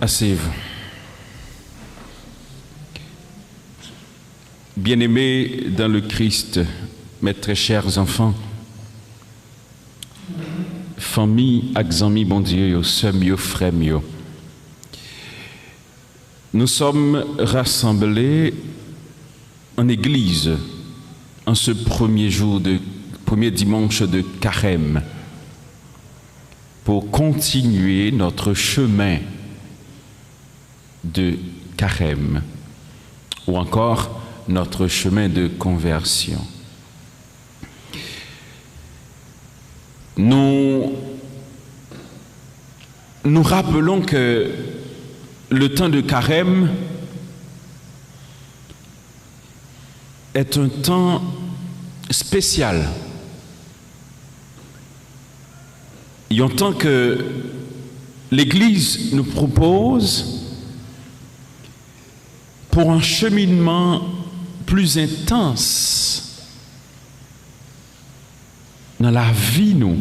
Asseyez-vous. Bien-aimés dans le Christ, mes très chers enfants, famille, amis, bon Dieu, sœurs, frères, nous sommes rassemblés en église en ce premier dimanche de Carême pour continuer notre chemin de Carême ou encore notre chemin de conversion. Nous rappelons que le temps de Carême est un temps spécial. Il y a un temps que l'Église nous propose pour un cheminement plus intense dans la vie, nous,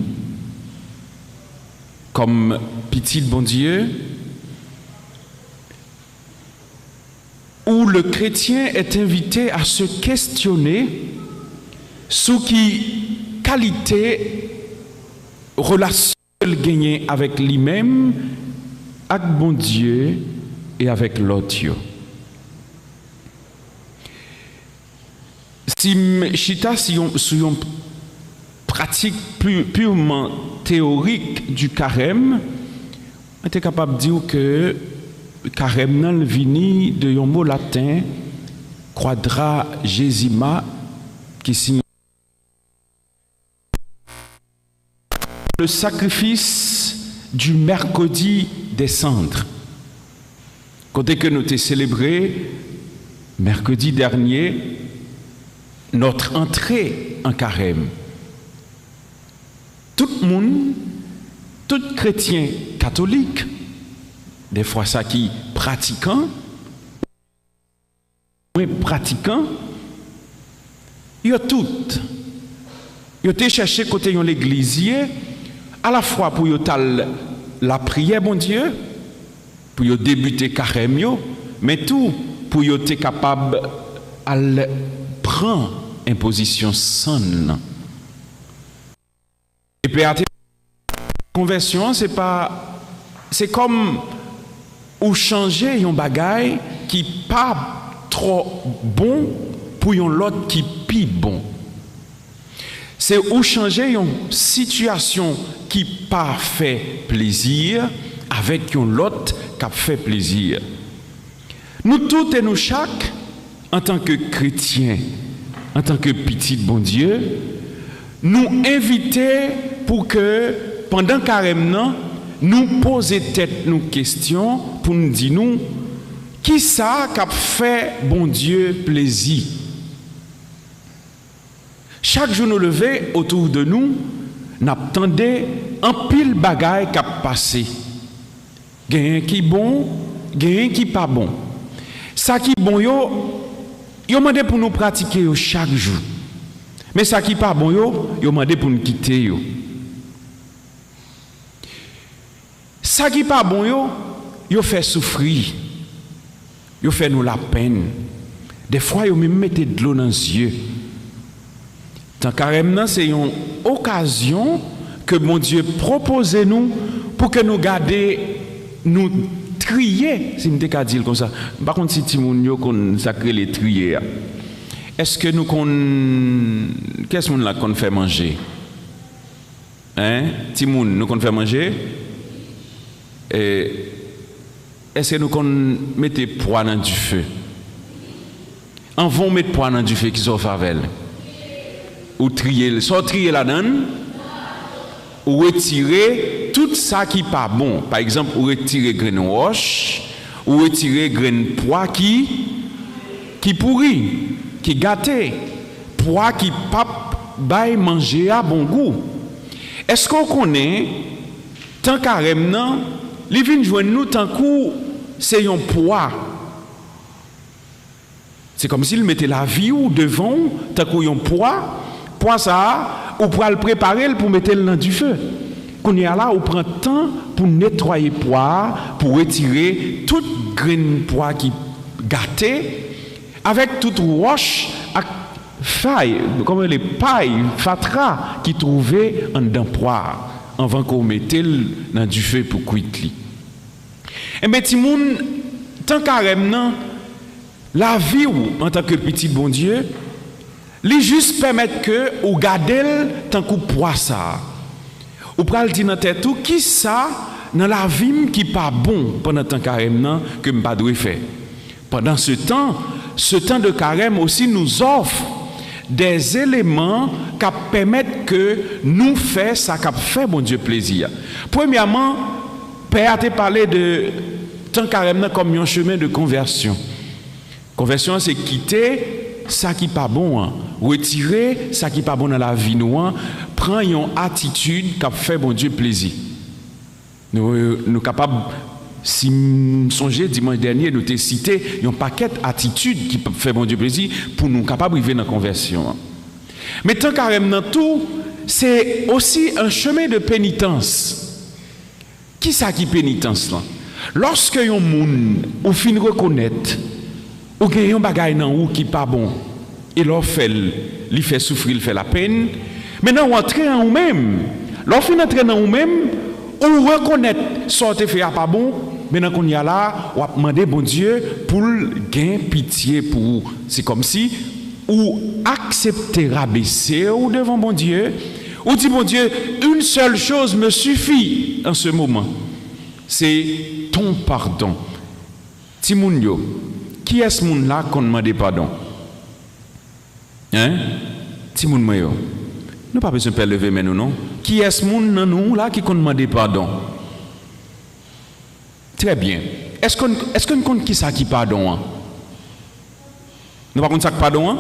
comme petit bon Dieu, où le chrétien est invité à se questionner sur qui qualité relation qu'il gagne avec lui-même, avec bon Dieu et avec l'autre. Si chita si on pratique purement théorique du carême, on est capable de dire que carême nan vini de un mot latin quadragesima qui signifie le sacrifice du mercredi des cendres. Côté que nous avons célébré mercredi dernier notre entrée en carême. Tout le monde, tout chrétien catholique, des fois ça qui pratiquant, moins pratiquant, ils ont tout. Ils ont cherché côté de l'église, à la fois pour la prière, bon Dieu, pour débuter carême, mais tout pour être capable de prendre une position saine. Et puis la conversion, c'est comme ou changer un bagage qui pas trop bon pour un l'autre qui pi bon. C'est ou changer une situation qui pas fait plaisir avec un l'autre qui fait plaisir. Nous tous et nous chaque, en tant que chrétiens, en tant que petit bon Dieu, nous inviter pour que pendant carême nous poser tête nos questions pour nous dire nous qui ça qu'a fait bon Dieu plaisir. Chaque jour nous lever autour de nous, n'attendez un pile bagaille qu'a passé. Gain qui bon, gain qui pas bon. Ça qui bon yo demandé pour nous pratiquer chaque jour. Mais ça qui pas bon yo demandé pour nous quitter yo. Ça qui pas bon yo fait souffrir. Yo fait nous la peine. Des fois yo même mettez de l'eau dans les yeux. Tant carême c'est une occasion que mon Dieu propose nous pour que nous garder nous trier, si m'te ka dire comme ça. Par contre si timoun yo kon sacré les trier. Est-ce que nous qu'est-ce qu'on là qu'on fait manger? Hein? Timoun nous qu'on fait manger? Est-ce que nous qu'on mettez poids dans du feu? En vont mettre poids dans du feu qui sont favel. Ou trier, soit trier là-dedans, ou retirer tout ça qui pas bon. Par exemple, ou retirer grain roche, ou retirer grain pois qui pourri, qui gâté, pois qui pas bail manger à bon goût. Est-ce qu'on connaît tant carême non, li vinn joindre nous tant coup c'est un pois. C'est comme s'il mettait la vie ou devant tant coup un pois ça ou pour le préparer pour mettre dans du feu. qu'on y a là, on prend temps pour nettoyer poire, pour retirer toute graine poire qui gâtée, avec toute roche, faille, comme les pailles, fatra, qui trouvaient en dedans poire, avant qu'on mette dans du feu pour cuire. Et bien, si moun, tant carrément, la vie ou, en tant que petit bon Dieu, lui juste permettre que, ou garder tant qu'on poids ça. Ou pral dire dans tête tout, qui ça, dans la vie qui pas bon pendant tant carême que je pas doit faire. Pendant ce temps de carême aussi nous offre des éléments qui permettent que nous fassions ça qui fait bon Dieu plaisir. Premièrement, Père a parlé de tant carême comme un chemin de conversion. Conversion, c'est quitter ça qui pas bon, hein. Retirer ça qui pas bon dans la vie nous, hein. Prendre une attitude qui fait bon Dieu plaisir. Nous capables, si nous songeons dimanche dernier, nous t'ai cité un paquet d'attitudes qui fait bon Dieu plaisir pour nous capables d'arriver dans la conversion. Hein. Mais tant carrément tout, c'est aussi un chemin de pénitence. Qui ça qui pénitence là? Lorsque un monde ou fin reconnaître ou gagne un bagage dans ou qui pas bon et leur fait lui fait souffrir, il fait la peine, maintenant on entre en vous-même. Lorsque vous entrez dans vous-même, on reconnaît ce que fait pas bon, maintenant qu'on y a là, on va demander bon Dieu pour gagner pitié pour vous. C'est comme si ou accepter rabaisser ou devant bon Dieu, ou dit bon Dieu, une seule chose me suffit en ce moment. C'est ton pardon. Timoun yo, qui est ce monde là qu'on demande pardon? Hein? Timoun moyo. Nous pas besoin de faire lever mais nous non. Qui est ce monde dans nous là qui qu'on demande pardon? Très bien. Est-ce qu'on compte qui ça qui pardon? Hein? Nous pas compte ça qui pardon? Hein?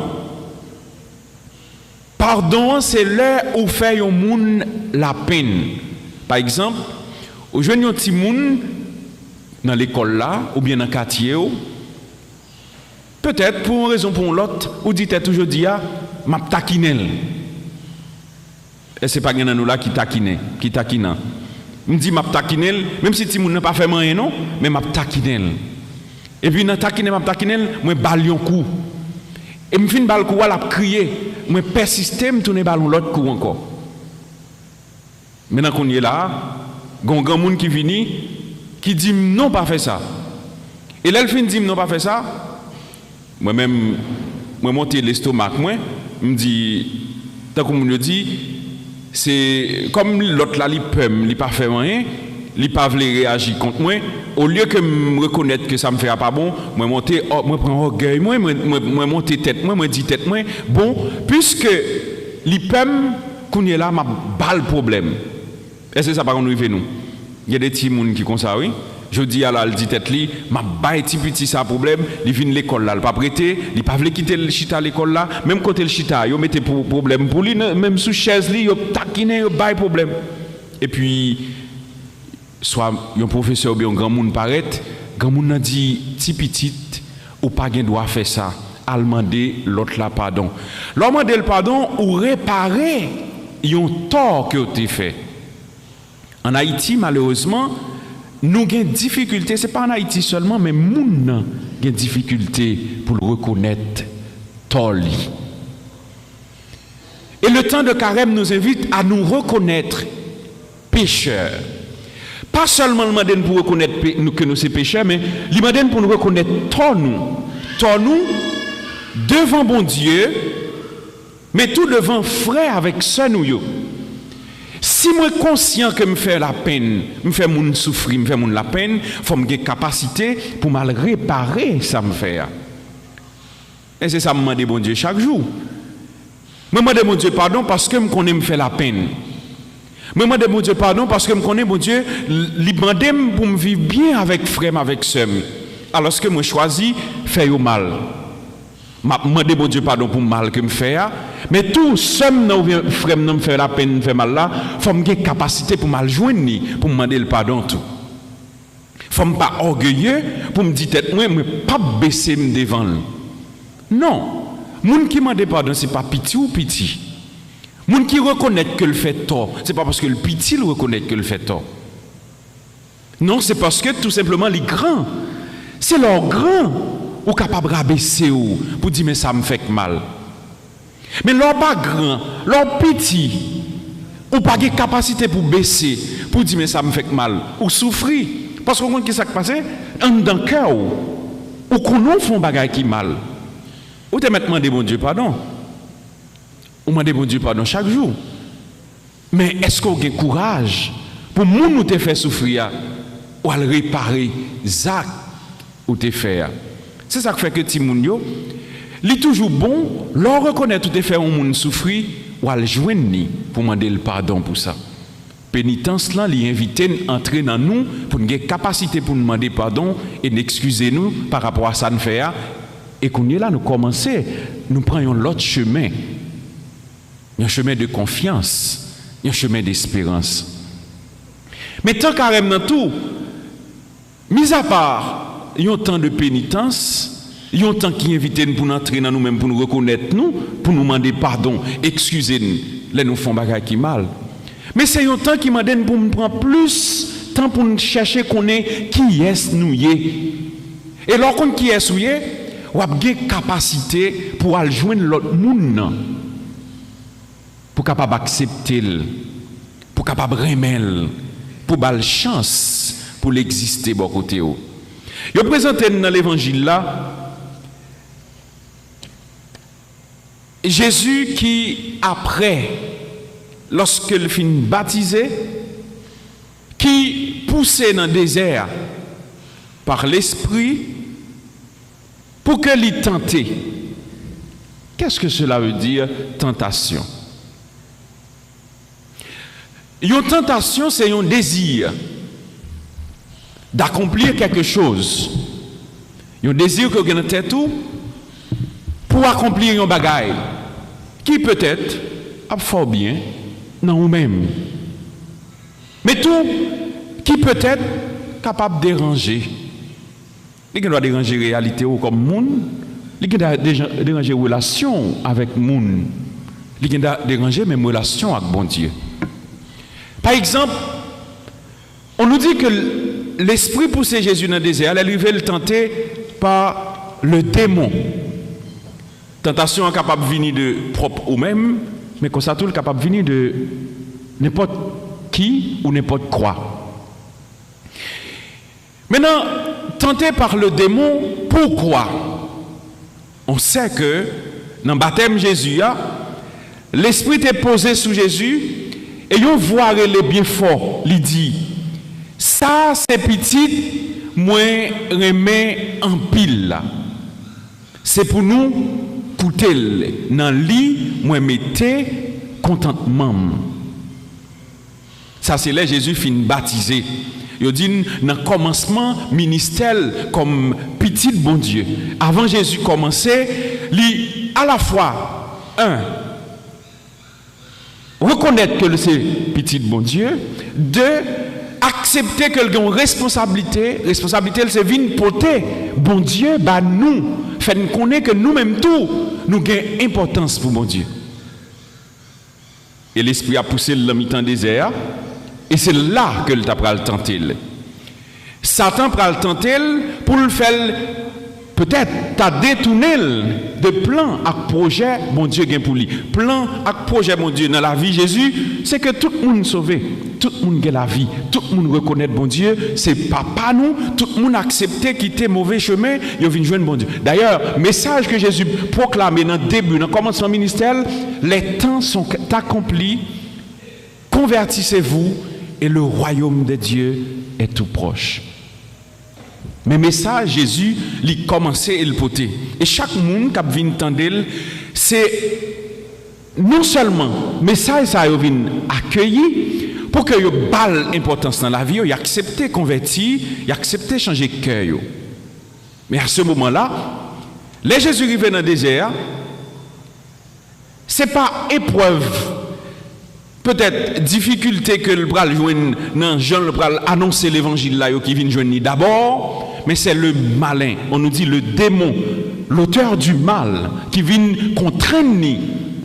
Pardon, c'est là où fait un monde la peine. Par exemple, au jeune un petit monde dans l'école là ou bien dans le quartier, peut-être pour une raison ou pour l'autre, ou dit toujours dit m'a taquinel. Et c'est pas quelqu'un nous là qui taquine. Me dit m'a taquinel, même si petit monde n'a pas fait rien non, mais m'a taquinel. Et puis dans taquinel, moi balion coup. Et me fin bal coup la crier, moi persister me tourner ballon l'autre coup encore. Maintenant qu'on y est là, grand monde qui vient qui dit non pas faire ça. Et là, il fin dit non pas faire ça. Moi-même, moi monter l'estomac, moi, me dit, tant qu'on me dit, c'est comme l'autre là, il pas fait rien, il pas veut réagir contre moi. Au lieu que me reconnaître que ça me fait pas bon, moi monter, moi prends orgueil, moi monter tête, moi dis tête, moi bon, puisque l'IPEM qu'on est là, m'a balle problème. Est-ce que ça par contre nous nous? Il y a des petits gens qui comme ça, oui. Je dis à la dit tête li, m'a bail petit ça problème, il vient l'école là, il pas prêter, il pas veut quitter le chita l'école là, même côté le chita, yo mettez problème pour lui, même sous chaise li, yo taquiner, yo bail problème. Et puis soit un professeur ou bien un grand monde paraît, grand monde a dit petit ou pas gain droit faire ça, à demander l'autre là pardon. L'homme demander le pardon ou réparer un tort que tu fait. En Haïti malheureusement, nous avons des difficultés, ce n'est pas en Haïti seulement, mais nous avons des difficultés pour le reconnaître. Toli. Et le temps de carême nous invite à nous reconnaître pécheurs. Pas seulement demander pour reconnaître que nous sommes pécheurs, mais demander pour nous reconnaître tort nous devant bon Dieu, mais tout devant frère avec sœur nous. Si moi conscient que me fait la peine, me fait moun souffrir, me fait moun la peine, faut me gagner capacité pour mal réparer ça me fait. Et c'est ça me demande bon Dieu chaque jour. Me demande bon Dieu pardon parce que me connais me fait la peine. Me demande bon Dieu pardon parce que me connais bon Dieu li demande pour me vivre bien avec frère avec sœur. Alors que moi choisi faire au mal. M'a demandé bon Dieu pardon pour le mal que me fait, mais tout seul non frère me fait la peine, me fait mal là, faut me gagner capacité pour mal joindre pour me demander le pardon tout. Faut me pas orgueilleux pour me dire tête moi pas baisser me devant. Non, moun qui m'a pardon c'est pas petit ou petit. Moun qui reconnaît que le fait tort, c'est pas parce que le petit le reconnaît que le fait tort. Non, c'est parce que tout simplement les grands, c'est leur grand ou capable de rabaisser ou pour dire mais ça me fait mal. Mais leur pas grand, leur petit, ou pas de capacité pour baisser, pour dire mais ça me fait mal, ou souffrir. Parce qu'on ce qui s'est passé, un dans le cœur, ou qu'on fait un bagage qui mal. Ou te maintenant demander bon Dieu pardon. Ou demander bon Dieu pardon chaque jour. Mais est-ce qu'on a le courage pour nous te faire souffrir ou à réparer Zach ou te faire? C'est ça qui fait que Timounio, il est toujours bon, l'on reconnaît tout te faire un monde souffrir ou à le joindre pour demander le pardon pour ça. Pénitence là, il invite à entrer dans nous pour une capacité pour nous demander pardon et d'excuser nous par rapport à ça nous fait. Et qu'on est là, nous commençons, nous prenons l'autre chemin. Un chemin de confiance, un chemin d'espérance. Mais tant carrément dans tout, mis à part, il y a un temps de pénitence, il y a un temps qui invite nous pour entrer dans nous-mêmes, pour nous reconnaître nous, pour nous demander pardon, excusez-nous, là nous faisons bagage qui mal. Mais c'est un temps qui m'a donné pour nous prendre plus temps pour nous chercher qu'on est qui est nous y est. Et lorsqu'on qui est nous y est, on a une capacité pour aller joindre l'autre monde, pour capable accepter, pour capable remettre, pour avoir chance pour l'exister bon côté. Je présente dans l'évangile là Jésus qui après lorsque il finit baptisé, qui poussé dans le désert par l'esprit pour que l'y tenter. Qu'est-ce que cela veut dire, tentation? Une tentation, c'est un désir d'accomplir quelque chose. Un désir que vous avez en tête pour accomplir un bagage qui peut-être a fort bien dans vous-même. Mais tout qui peut être capable de déranger. Il doit déranger la réalité comme monde, il doit déranger la relation avec le monde, il doit déranger même relation avec bon Dieu. Par exemple, on nous dit que l'esprit poussait Jésus dans le désert, elle lui le tenter par le démon. Tentation est capable de venir de propre ou même, mais comme ça tout est capable de venir de n'importe qui ou n'importe quoi. Maintenant, tenté par le démon, pourquoi? On sait que dans le baptême Jésus, l'esprit est posé sous Jésus et on voit les bien fort, il dit, ça c'est petit, moi remets en pile. C'est pour nous coûter dans le lit, moi mettez contentement. Ça c'est là Jésus finit baptisé. Il dit dans le commencement ministère comme petit bon Dieu. Avant Jésus commençait, lui à la fois reconnaître que c'est petit bon Dieu, deux accepter que le responsabilité c'est venir porter bon Dieu bah nous fait nous connaître que nous-mêmes tout nous gagnons importance pour bon Dieu. Et l'esprit a poussé le mi-temps désert et c'est là que le t'a pral tenter. Satan pral tenter pour le faire peut-être t'a détourné de plan à projet bon Dieu gagne pour lui. Plan à projet bon Dieu dans la vie Jésus, c'est que tout le monde sauvé, tout le monde gagne la vie, tout le monde reconnaît bon Dieu, c'est papa nous, tout le monde accepté quitter mauvais chemin, il vient joindre bon Dieu. D'ailleurs, message que Jésus proclamé dans le début, dans le commencement ministère, les temps sont accomplis, convertissez-vous et le royaume de Dieu est tout proche. Mais message Jésus il commençait et le poté. Et chaque monde qui vient entendre, c'est non seulement message ça vient accueillir pour que yo balle importance dans la vie, yo accepter convertir, yo accepter changer cœur. Mais à ce moment-là, les Jésus arrivé dans le désert, c'est pas épreuve, peut-être difficulté que le bras joindre dans Jean le bras annoncer l'évangile là qui vient joindre d'abord. Mais c'est le malin, on nous dit le démon, l'auteur du mal, qui vient contraindre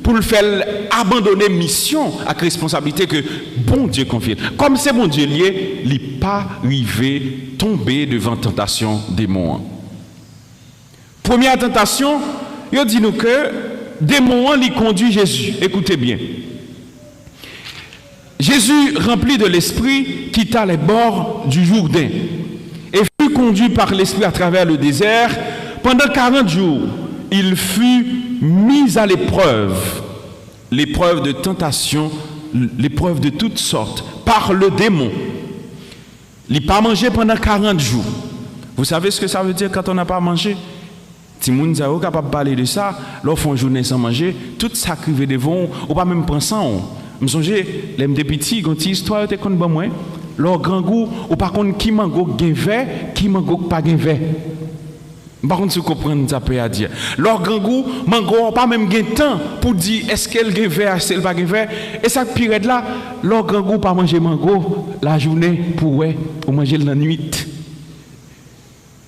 pour le faire abandonner mission avec responsabilité que bon Dieu confie. Comme c'est bon Dieu lié, il n'est pas arrivé tomber devant tentation démon. Première tentation, il dit nous que démon lui conduit Jésus. Écoutez bien. Jésus, rempli de l'Esprit, quitta les bords du Jourdain et fut conduit par l'Esprit à travers le désert. Pendant 40 jours, il fut mis à l'épreuve de tentation, l'épreuve de toutes sortes, par le démon. Il n'a pas mangé pendant 40 jours. Vous savez ce que ça veut dire quand on n'a pas mangé? Si vous êtes capable de parler de ça, lorsqu'on fait une journée sans manger, tout ça qui veut devant, ou pas même penser. Je me souviens, les petits, quand ils histoire étaient comme moi, leur grand goût, ou par contre, qui mango gain vert, qui mango pas gain vert. Par contre, si vous comprenez ça, peut dire. Leur grand goût, mango pas même gain temps pour dire est-ce qu'elle gain vert, est-ce qu'elle pas gain vert. Et ça pire là, leur grand goût pas manger mango la journée pour manger la nuit.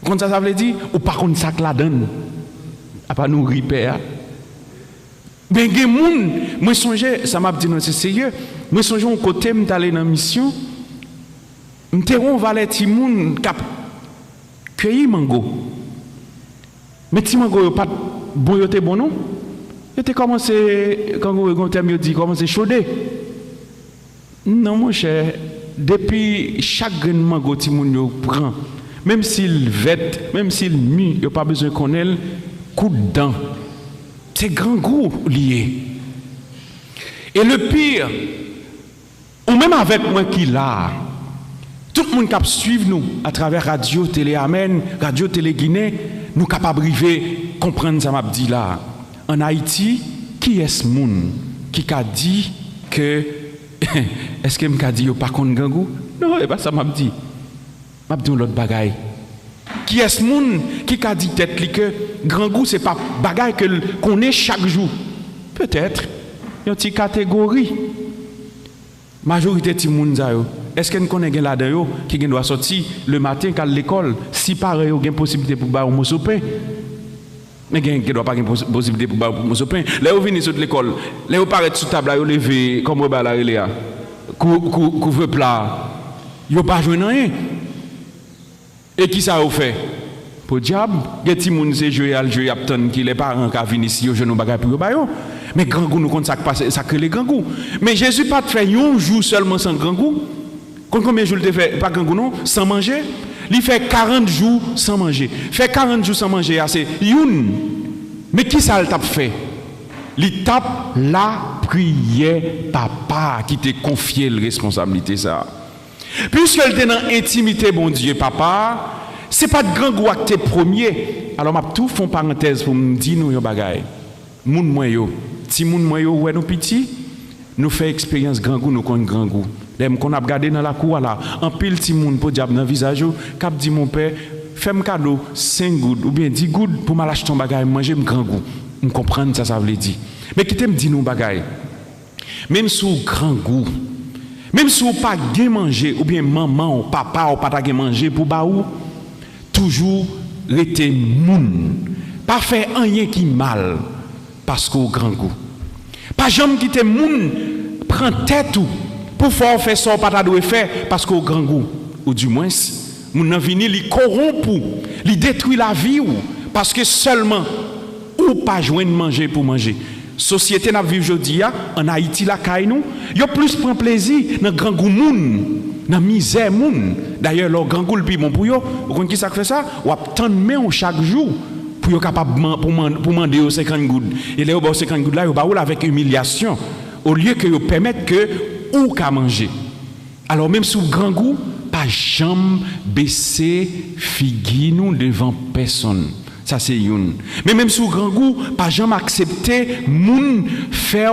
Quand ça veut dire, ou par contre, ça que la donne, à pas nous ripper. Mais il y a des gens, moi songe, ça m'a dit non, c'est sérieux. Moi songe au côté me d'aller dans la mission, me terron valet ti moun cap cueillir mango. Mais ti mango yo pas bon yo te bon non. Yo te commencé quand on terme yo dit commencer chaudé. Non mon cher, depuis chaque grain de mango ti moun yo prend, même s'il vête, même s'il mût, yo pas besoin qu'on ait coup de dent. C'est grand goût lié. Et le pire, ou même avec moi qui l'a, tout le monde qui suit nous à travers Radio Télé Amen, Radio Télé Guinée, nous capables de comprendre ça m'a dit là. En Haïti, qui est ce monde qui a dit que est-ce que m'a dit pas contre grand goût? Non, et pas ça m'a dit. M'a dit l'autre bagaille. Qui est ce monde qui a dit tête que grand goût c'est pas bagaille que qu'on est chaque jour. Peut-être une petite catégorie. Majorité de monde est-ce que nous connaissons là-dedans qui doit sortir le matin à l'école si pareil il y a une possibilité pour ba un morceau de pain. Mais il ne doit pas avoir une possibilité pour ba un morceau de pain. Là vous venez sur l'école, là vous paraît sur table là vous lever comme ba là il couvre plat. Yo pas jouer rien. Et qui ça a fait? Pour diable, les petits moun se jouer à jouer attend qui les parents qui viennent ici au genou bagay pour ba yo. Mais grand goût nous compte ça passe ça que les grand goût. Mais Jésus pas fait un jour seulement sans grand goût. Combien de jours il fait pas grand goût non sans manger? Il fait 40 jours sans manger. Fait 40 jours sans manger c'est une. Mais qui ça t'a fait? Il tape la prière papa qui t'a confié la responsabilité ça. Puisque elle était dans l'intimité, bon Dieu, papa, c'est pas de grand goût acte premier. Alors, je tout font parenthèse pour me dire nous, bagay. Moun moyo, si moun moyo, ouais, nous petits, nous fait expérience grand goût, nous connaissons grand goût. L'aime qu'on a regardé dans la cour là, en pile ti moun pour diable dans le visage, cap dit mon père, fais-moi cadeau 5 gouttes ou bien 10 gouttes pour m'acheter ton bagay, manger un grand goût. On comprend ça veut dire. Mais qui t'aime dire nous bagay. Même sous grand goût. Même si vous pas bien manger, ou bien maman ou papa ou pas bien manger pour baou, toujours rester moun. Pas faire rien qui mal parce qu'au grand goût. Pas jamais quitter moun, prend tête ou pour faire ça pas doit faire parce qu'au grand goût. Ou du moins, moun nan vini li corrompu, li détruit la vie ou parce que seulement ou pas joindre manger pour manger. Société n'a vivre aujourd'hui en Haïti la caille nous yo plus prend plaisir dans grand goût moun dans misère moun d'ailleurs leur grand goût le plus bon pour yo vous connaissez qui ça fait ça ou attendre main chaque jour pour yo capable pour demander 50 gouttes et là au 50 gouttes là yo ba avec humiliation au lieu que yo permettre que ou ka manger alors même sous grand goût pas jamais baisser figui nous devant personne. Ça c'est une. Mais même sous grand goût, pas jamais accepter moun faire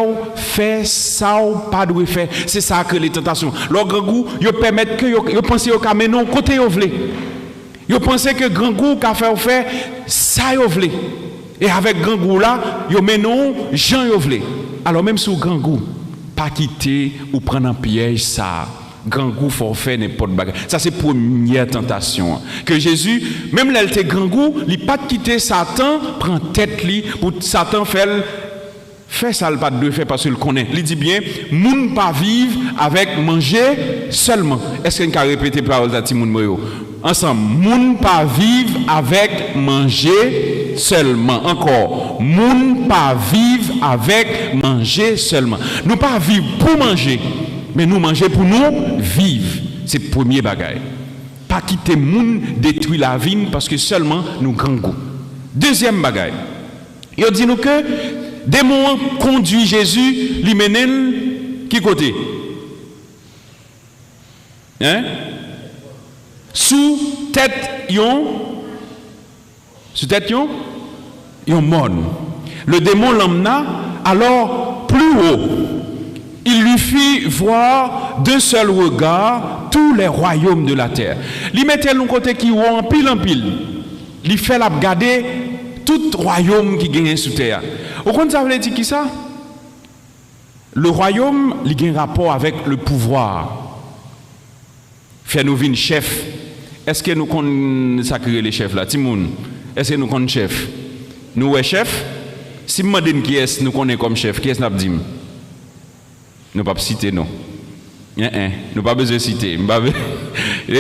ça ou pas doit faire. C'est ça que les tentations. Le grand goût, yo permettent que yo penser au caménon côté yo vle. Yo penser que grand goût qu'a faire ça yo vle. Et avec grand goût là, yo menon Jean yo vle. Alors même sous grand goût, pas quitter ou prendre un piège ça. Grand goût forfait n'importe bagarre. Ça c'est première tentation que Jésus même là il était grand goût, il pas quitter Satan, prend tête li pour Satan faire fait ça le pas de faire parce qu'il connaît. Il dit bien, moun pas vivre avec manger seulement. Est-ce qu'on peut répéter parole de Timoun Moyo? Ensemble, moun pas vivre avec manger seulement. Encore, moun pas vivre avec manger seulement. Nous pas vivre pour manger, mais nous manger pour nous vivre. C'est le premier bagage. Pas quitter moun détruire la vie parce que seulement nous grand goût. Deuxième bagage. Il dit nous que démon conduit Jésus, li menen qui côté? Hein? Sous tête yon mon. Le démon l'emmena alors plus haut. Il lui fit voir d'un seul regard tous les royaumes de la terre. Il mettait l'un côté qui ou en pile. Il fait la regarder tout royaume qui gagne sous terre. Au compte ça veut dire qui ça? Le royaume, il a un rapport avec le pouvoir. Fait nous vin chef. Est-ce que nous connaissons sacré les chefs là, Timoun? Est-ce que nous connaissons chef? Nous sommes chef. Si nous demandons qui est nous connaissons comme chef, qui est-ce que nous dit? Nous ne pouvons pas citer non. Nous pas besoin de citer.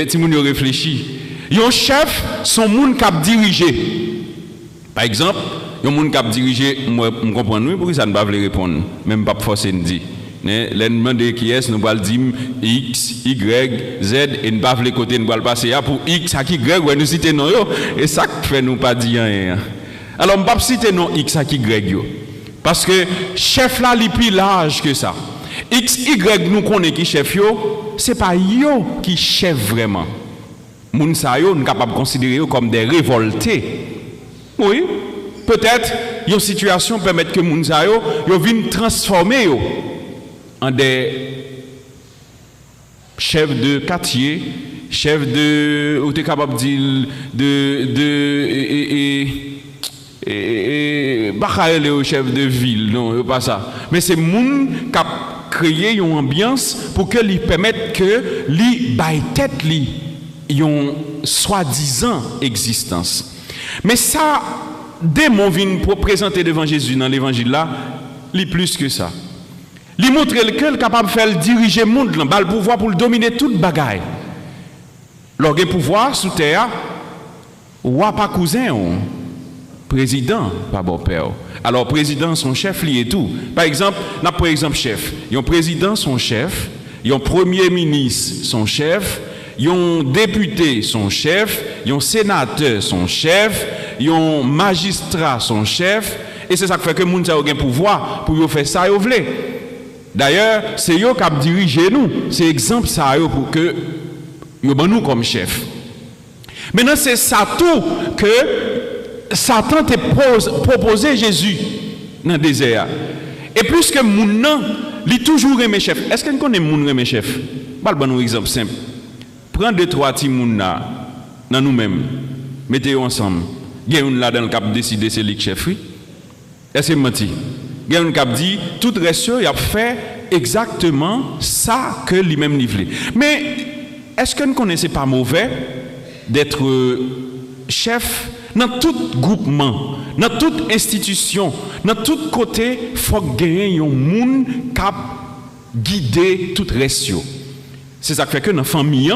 Timoun y réfléchit. Un chef, son monde qui a dirigé. Par exemple, il y a des gens qui ont dirigé, je comprends nous, pourquoi ça ne va pas répondre, même pas forcer de dire. Les demander qui est, nous allons dire X, Y, Z, et nous ne pouvons pas côté, nous allons passer pour X, à qui Y, nous citer non, et ça fait nous pas dire rien. Alors, je ne vais pas citer non X, à qui Y, parce que chef là, il est plus large que ça. X, Y, nous connaissons qui chef, ce n'est pas yo qui chef vraiment. Moun sa yo, nous sommes capables de considérer comme des révoltés. Oui, peut-être, une situation permet que moun sa yo viennent transformer en des chefs de quartier, chefs de, ou tu es capable de dire, de chef de ville, non, pas ça. Mais c'est moun qui a créé une ambiance pour que lui permette que lui baille tête li yon soi-disant existence. Mais ça, démon vient pour présenter devant Jésus dans l'évangile là, li plus que ça. Li montre que est capable de faire diriger le monde, le pouvoir pour le dominer toute bagaille. Lorsque le pouvoir sous terre, ou pas cousin, président, pas bon père. Alors président son chef li et tout. Par exemple, par exemple chef, yon président son chef, yon premier ministre son chef, yon député son chef, yon sénateur son chef, yon magistrat son chef, et c'est ça qui fait que moun sa a un pouvoir pour yo faire ça yo vle. D'ailleurs, c'est yo qui a dirigé nous, c'est exemple ça yo pour que yo ban nous comme chef. Maintenant c'est ça tout que Satan te proposé Jésus dans le désert. Et plus que moun nan, li toujours aimé chef. Est-ce que nous connaissons moun aimé chef? Bal ban un exemple simple. Prends 2-3 petits moun dans nous-mêmes, mettez-vous ensemble. Il y a une là dans le cap décider c'est lui qui chef. Est-ce que menti? Il y a une cap dit tout reste il a fait exactement ça que lui-même livré. Mais est-ce que nous connaissons pas mauvais d'être chef dans tout groupement, dans toute institution, dans tout côté, il faut gagner un monde qui guide tout reste. C'est ça qui fait que dans la famille,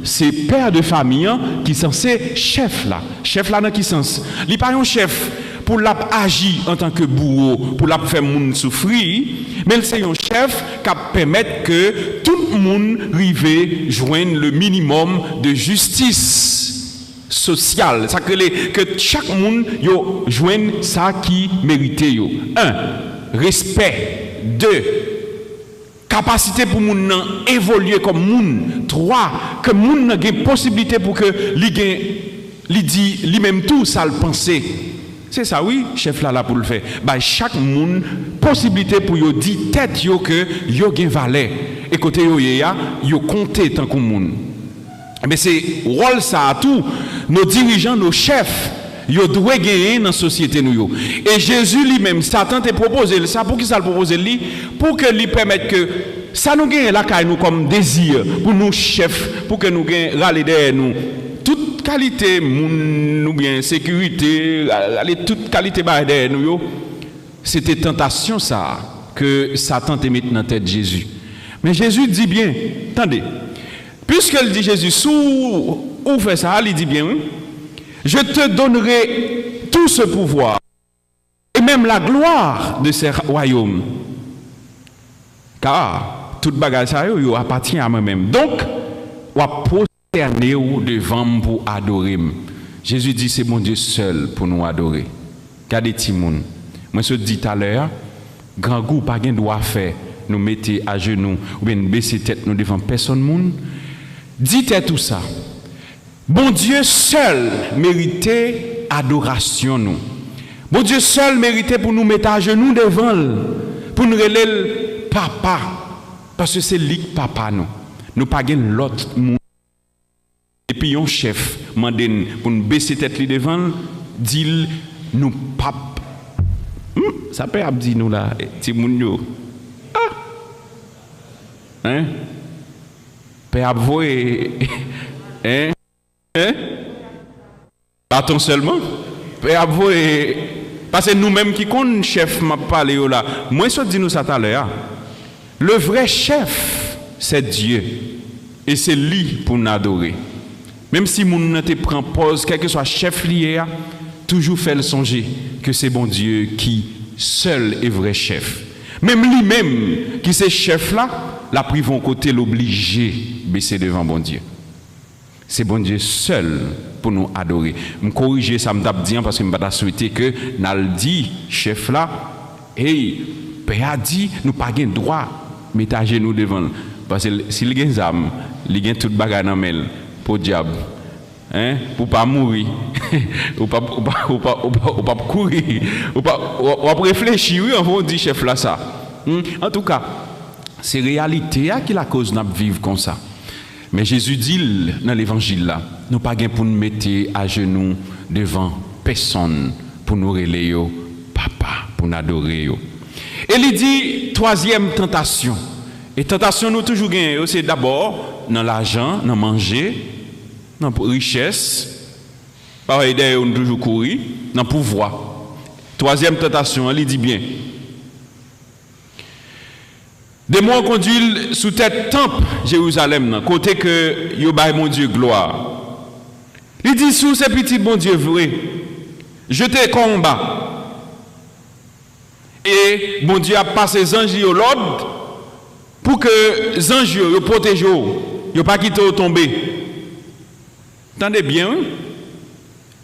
c'est père de famille qui est censé chef là. Chef là dans qui sens? Il n'est pas un chef pour l'agir en tant que bourreau, pour la faire moun souffrir, mais c'est un chef qui permet que tout le monde arrive joindre le minimum de justice sociale. Ça que chaque monde joigne ça qui mérite. 1. Respect. 2. Capacité pour moun évoluer comme moun. 3. Que moun ait possibilité pour que li dit lui-même tout ça le penser. C'est ça oui, chef là pour le faire. Bah chaque monde possibilité pour yo dire tête yo que yo gen valeur et côté yo compter tant que moun. Mais c'est rôle ça à tout nos dirigeants, nos chefs yo doit gagner dans la société nous. Et Jésus lui-même, Satan te proposé ça pour qui ça le propose lui pour que lui permette que ça nous gagne là nous comme désir pour nous chefs pour que nous gagne râler derrière nous toute qualité moun ou bien sécurité toute qualité derrière nous c'était tentation ça que Satan te met dans la tête de Jésus. Mais Jésus dit bien, attendez, puisqu'il dit Jésus, sous ou fait ça, il dit bien, je te donnerai tout ce pouvoir et même la gloire de ces royaumes. Car toute bagage ça appartient à moi-même. Donc, on va prosterner devant moi pour adorer. Jésus dit c'est mon Dieu seul pour nous adorer. Regardez Timoun. Moi je dis tout à l'heure, grand goût pas gain doit faire nous mettre à genoux ou bien baisser tête nous devant personne monde. Dites tout ça. Bon Dieu seul méritait adoration nous. Bon Dieu seul méritait pour nous mettre à genoux devant pour nous relayer papa parce que c'est lui papa nous. Nous pas gain l'autre monde. Et puis un chef mandé pour nous baisser tête li devant dit nous pape. Ça peut dire nous là ti moun yo. Ah. Hein? Peut avouer hein? Hein? Attends seulement. Peut avouer parce que nous-mêmes qui connaissons chef m'a parlé là. Moi je dis nous ça tout à l'heure. Le vrai chef c'est Dieu et c'est lui pour nous adorer. Même si mon ne te prend pause, quel que soit chef lié, toujours fait le songer que c'est bon Dieu qui seul est vrai chef. Même lui-même qui c'est chef là, la privon côté l'obligé baisser devant bon Dieu. C'est bon Dieu seul pour nous adorer. Me corriger ça me tape dire parce que me pas souhaiter que n'al dit chef là, hey, père a dit nous pas gain droit mettre à genoux devant parce que s'il gain zam, il gain toute bagarre dans mêle. Pour diable, hein, pour pas mourir, ou pas courir, ou pas réfléchir, oui, on dit chef là ça. En tout cas, c'est réalité qui la cause n'a vivre comme ça. Mais Jésus dit dans l'évangile là, nous pas gain pour nous mettre à genoux devant personne pour nous relayer papa, pour nous adorer. Et il dit troisième tentation. Et tentation nous toujours gain, c'est d'abord dans l'argent, dans manger, dans la richesse, pareil d'ailleurs on toujours courir, dans le pouvoir. Troisième tentation, il dit bien. Des mois conduit sous tête temple Jérusalem, côté que yo bail mon Dieu gloire. Il dit sous ces petits bon Dieu vrai, je te combat. Et bon Dieu a passé les anges au l'ordre pour que les anges yo protègent yo pas quitter tomber. Entendez bien, hein?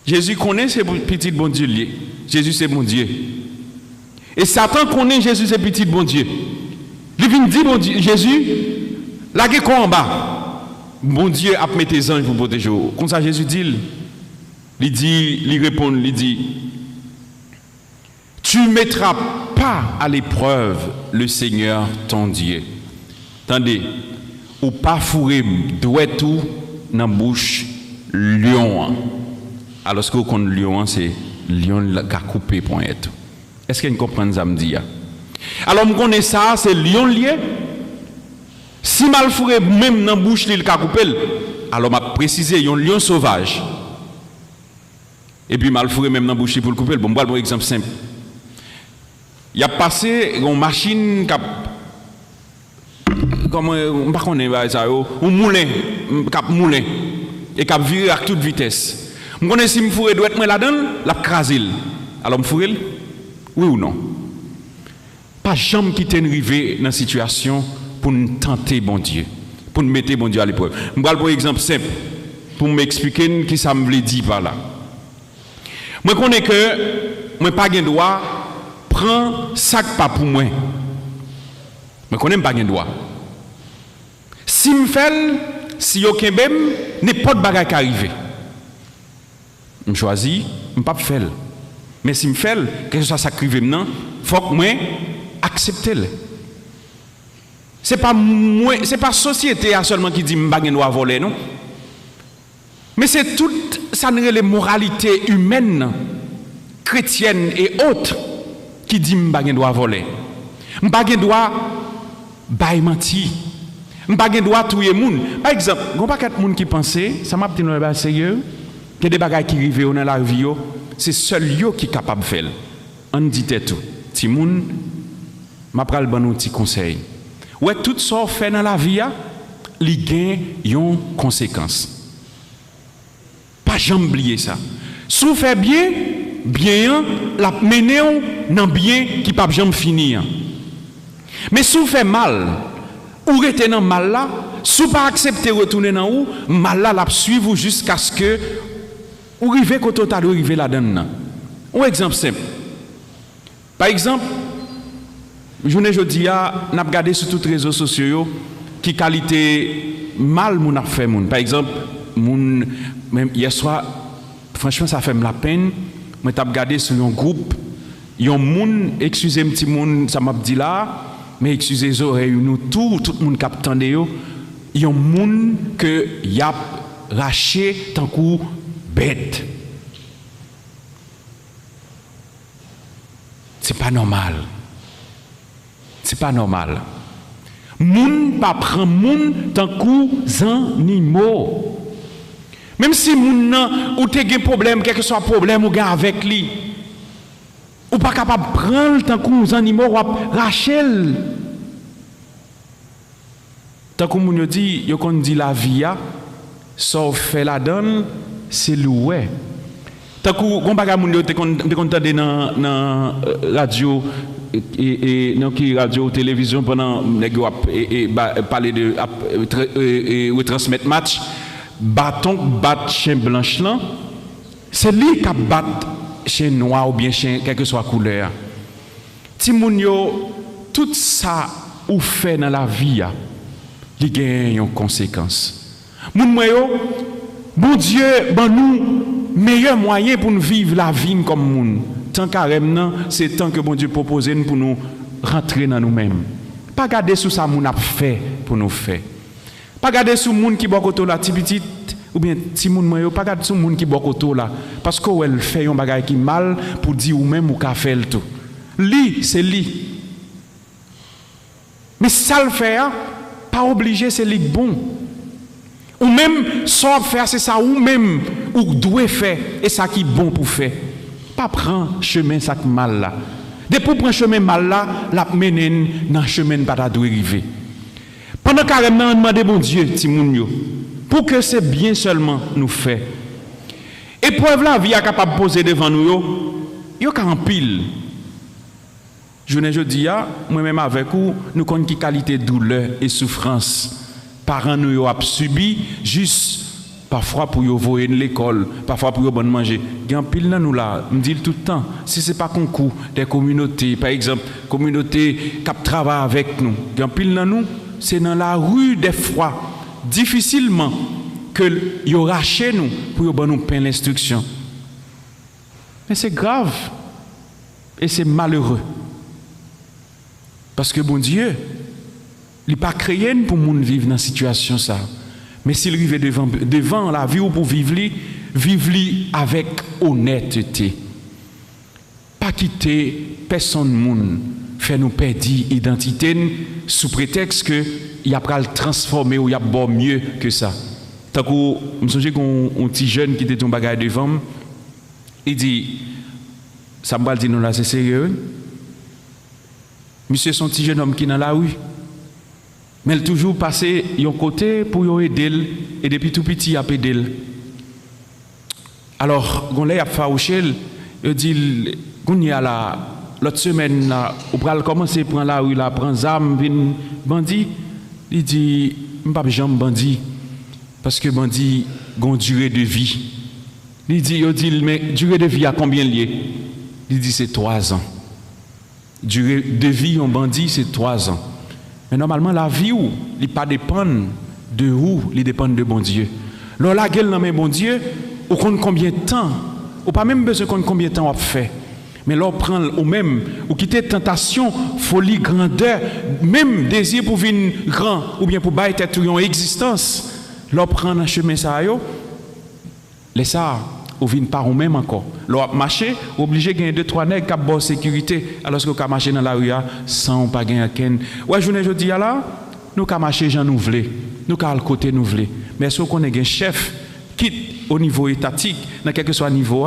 Jésus connaît ces petits bon Dieu liés. Jésus c'est bon Dieu. Et Satan connaît Jésus c'est petit bon Dieu. Il vient dire bon Dieu, Jésus, là qui combat. Bon Dieu a mis tes anges pour protéger. Comme ça Jésus dit, il répond, il dit, tu ne mettras pas à l'épreuve le Seigneur ton Dieu. Attendez, ou pas fourrer doit tout dans la bouche lion. Alors ce que vous connaissez lion, c'est lion qui a coupé pour être. Est-ce que vous comprenez ça me dit? Alors, je connais ça, c'est lion lié. Si mal fourré même dans la bouche, il a coupé. Alors, je précise, il y a un lion sauvage. Et puis, mal fourré même dans la bouche pour le couper. Bon, un exemple simple. Il y a passé une machine qui a. Comment on ne connaît ça, un moulin, qui moulin. Et qui a viré à toute vitesse. Je connais si je fourré doit être là-dedans, la crasé. Alors, je fourré, oui ou non? Pas jamais qui t'est arrivé dans une situation pour nous tenter bon Dieu, pour nous mettre bon Dieu à l'épreuve. Je vais prendre un exemple simple pour m'expliquer ce que ça me veut dire par là. Moi, je connais que je n'ai pas de droit prendre sac pas pour moi. Je connais pas de droit. Si je fais, si je ne fais n'importe quoi qui arrive. Je choisis, je ne peux pas faire. Mais si je fais, quelque chose qui arrive maintenant, il faut que moi accepter-le. C'est pas moi, c'est pas société seulement qui dit que je dois voler, non? Mais c'est tout ça, les moralités humaines, chrétiennes et autres qui dit que je dois voler. Je ne dois pas mentir. Je ne dois pas tuer les gens. Par exemple, il n'y a pas de gens qui pensent, ça m'a dit que c'est sérieux, que des bagages qui arrivent dans la vie, c'est seul eux qui sont capables de faire. On dit tout. ti moun, m'a pral ban nou ti conseil. Ouais, tout ça fait dans la vie, li gen yon conséquence. Pas jamais oublier ça. Si vous faites bien, bien, la mené dans bien qui pas jamais finir. Mais si vous faites mal, ou rete dans mal là, si vous pas accepter retourner dans ou, mal là la suivre jusqu'à ce que ou rive quand on t'a arrivé là-dedans. Un exemple simple. Par exemple, journée jodi a n'a regardé sur tous les réseaux sociaux qui qualité mal moun a fait moun. Par exemple, moun même hier soir franchement ça fait la peine. Moi t'ai regardé sur un groupe, yon moun, excusez-moi petit moun ça m'a dit là, mais excusez les oreilles nous tout le monde qui attendent yo, yon moun que y a raché tant coup bête. C'est pas normal. C'est pas normal. Moun pas prend moun tant coup animaux. Même si moun nan ou te gen problème, quel que soit problème ou gen avec lui, ou pas capable prendre tant coup animaux ou Rachel. Tant que moun yo dit, yo kon dit la vie a, ça fait la donne, c'est loué. Tant que gon bagay moun yo te kon tande dans radio et dans qui radio télévision pendant nèg yo parler de retransmettre match bâton bat chien blanche là c'est lui qui bat chien noir ou bien chien quelle que soit couleur ti moun yo tout ça ou fait dans la vie li gen yon conséquence moun moi yo bon Dieu ban nous meilleur moyen pour nous vivre la vie comme moun. Tant carrément, c'est tant que bon Dieu propose pour nous rentrer dans nous-mêmes. Pas garder sous ça moun a fait pour nous faire. Pas garder sous moun qui bokoto la petit ou bien ti moun moyo, pas garder sous moun qui bokoto là parce que elle fait un bagay qui mal pour dire ou même ou ka fait tout. Li, c'est li. Mais ça le fait pas obligé c'est li bon. Ou même sans faire c'est ça ou même ou doit faire et ça qui est bon pour faire. Pas prendre chemin ça qui mal là. Dès pour prendre chemin mal là, la menen dans chemin pas ta doit arriver. Pendant carrément on demande bon Dieu ti moun yo pour que c'est bien seulement nous fait. Épreuve la vie est capable de poser devant nous yo ka en pile. Je dis moi même avec vous nous connaissons qui qualité douleur et souffrance. Parents nous ont subi juste parfois pour yo voyer l'école, parfois pour yo bon manger. Gan pile nan nous là, me dit tout le temps, si c'est pas concours des communautés, par exemple, communauté qui travaille avec nous. Gan pile nan nous, c'est dans la rue des fois difficilement que yo raché nous pour yo bon nous pain l'instruction. Mais c'est grave et c'est malheureux. Parce que bon Dieu il n'est pas créé pour moun vivre dans cette situation ça. Mais s'il arrive devant la vie ou pour vivre avec honnêteté. Pas quitter personne moun fait nous perdre identité sous prétexte que il y a pas le transformer ou il y a bon mieux que ça. Tant que me songe qu'on petit jeune qui était ton bagage devant, il dit ça me dit non là c'est sérieux. Monsieur son petit jeune homme qui est dans la rue. Mais il toujours passé yon côté pour aider et depuis tout petit il a aidé. Alors gon lay a faouché, il dit gon y a la l'autre semaine là ou pral commencer prendre la rue là prend zam vinn bandit, il dit m'pa jambe bandit parce que bandit gon durée de vie. Il dit mais durée de vie à combien lié? Il dit c'est 3 ans. Durée de vie en bandit c'est 3 ans. Mais normalement, la vie, il ne pas dépend de où, il dépend de bon Dieu. Lorsque la gueule dans bon Dieu, on compte combien de temps, ou pas même besoin de combien de temps on fait. Mais lorsque prend ou même, ou quitter tentation, folie, grandeur, même désir pour venir grand, ou bien pour bailler tête une existence, lorsque prend un chemin ça, laisse ça. Ou vient par ou même encore. Lorsque marcher, obligé de gagner 2-3 nègres qui ont bonne sécurité, alors que vous marcher dans la rue sans pas gagner ken. Ouais, je dis là, nous ka marcher gens nous voulons, nous ka le côté nous voulons. Mais si on est un chef qui au niveau étatique, dans quel que soit niveau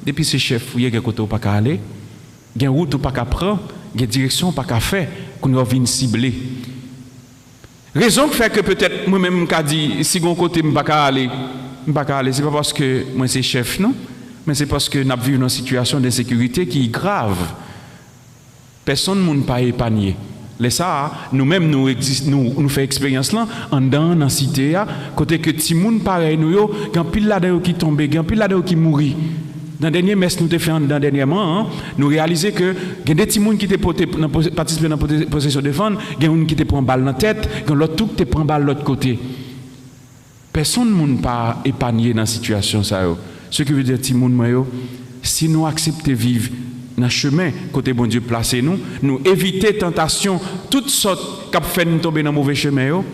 depuis ce chef, il y a quelque côté pas aller. il y a une route ou pas qu'à prendre, il y a une direction pas qu'à faire, qu'on va venir cibler. Raison qui fait que peut-être moi-même je dit si mon côté je ne peux pas aller, c'est pas parce que moi c'est chef non, mais c'est parce que nous avons vécu une situation d'insécurité qui est grave. Personne ne peut pas épargner. Les ça, nous-mêmes nous faisons expérience là en dans la cité côté que ti moun pareil nous yo, gan pile là-dedans qui tombe, gan pile là-dedans qui mourit. Dans dernier messe nous te fait dans dernièrement, nous réaliser que il y a des petits moun qui te participer dans la possession de défendre, il y a une qui te prend balle dans la tête, il y a l'autre tout qui te prend balle de l'autre côté. Personne ne peut pas épargner dans la situation ça yo. Ce qui veut dire petit moun moi yo, si nous acceptons vivre dans le chemin côté bon Dieu placé nous éviter tentation toutes sortes qui fait nous tomber dans le mauvais chemin yo,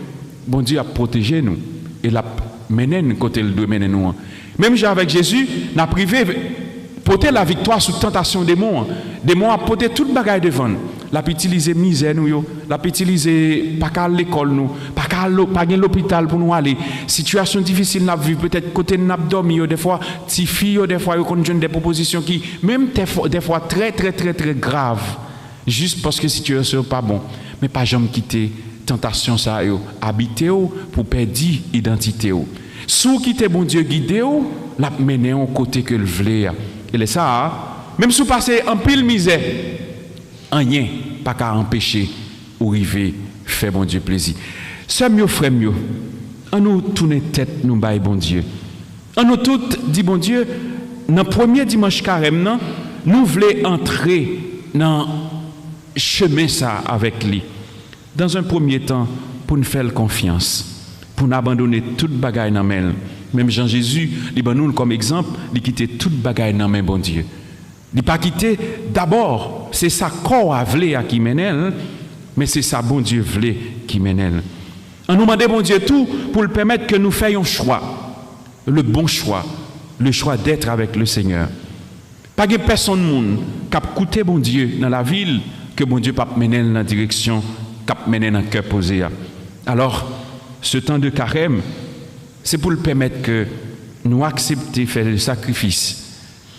bon Dieu a protégé nous et l'a mené nous côté le doit mener nous. Même avec Jésus, n'a privé porter la victoire sous tentation des démons. Démons a porté toute bagaille devant. L'a utiliser misère nous yo, l'a utiliser pas qu'à l'école nous, pas qu'à l'hôpital pour nous aller. Situation difficile n'a vu peut-être côté n'a dormi des fois ti fille des fois yo connaissent des propositions qui même des fois très graves juste parce que situation pas bon, mais pas jamais quitter tentation ça yo, habiter pour perdre identité yo. Sous quitter bon Dieu guidé ou l'a mené au côté que le voulait. Et les ça même sous passer en pile misère rien pas qu'à empêcher ou arriver faire bon Dieu plaisir. Sœurs mieux frères mieux en nous tourner tête nous bail bon Dieu. En nous toutes dit bon Dieu dans premier dimanche carême non nous voulons entrer dans chemin ça avec lui. Dans un premier temps pour nous faire confiance. Pour nous abandonner toute bagaille dans main. Même Jean Jésus, il nous comme exemple, il quittait toute bagaille dans main bon Dieu. Il pas quitté d'abord, c'est sa corps à vler qui mène, mais c'est sa bon Dieu vler qui mène. On nous demande bon Dieu tout pour le permettre que nous fassions choix, le bon choix, le choix d'être avec le Seigneur. Pas de personne monde qui a coûté bon Dieu dans la ville que bon Dieu pas mener dans la direction cap mener dans le cœur posé. Alors ce temps de carême, c'est pour le permettre que nous accepter faire le sacrifice.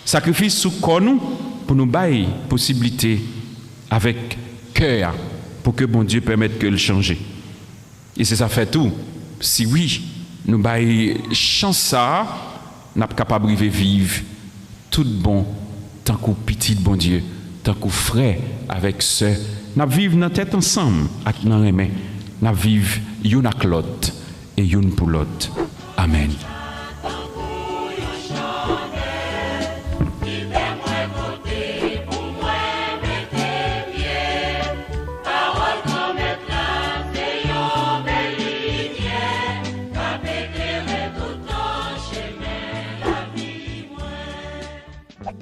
Sacrifice sous corps nous pour nous bailler possibilité avec cœur pour que bon Dieu permette que le changer. Et c'est ça fait tout. Si oui, nous bailler chance ça, nous sommes capables de vivre tout bon tant qu'au petit bon Dieu, tant qu'au frère avec ceux. Nous vivons dans tête ensemble avec nos mains. Nous vivons une avec l'autre et une pour l'autre. Amen.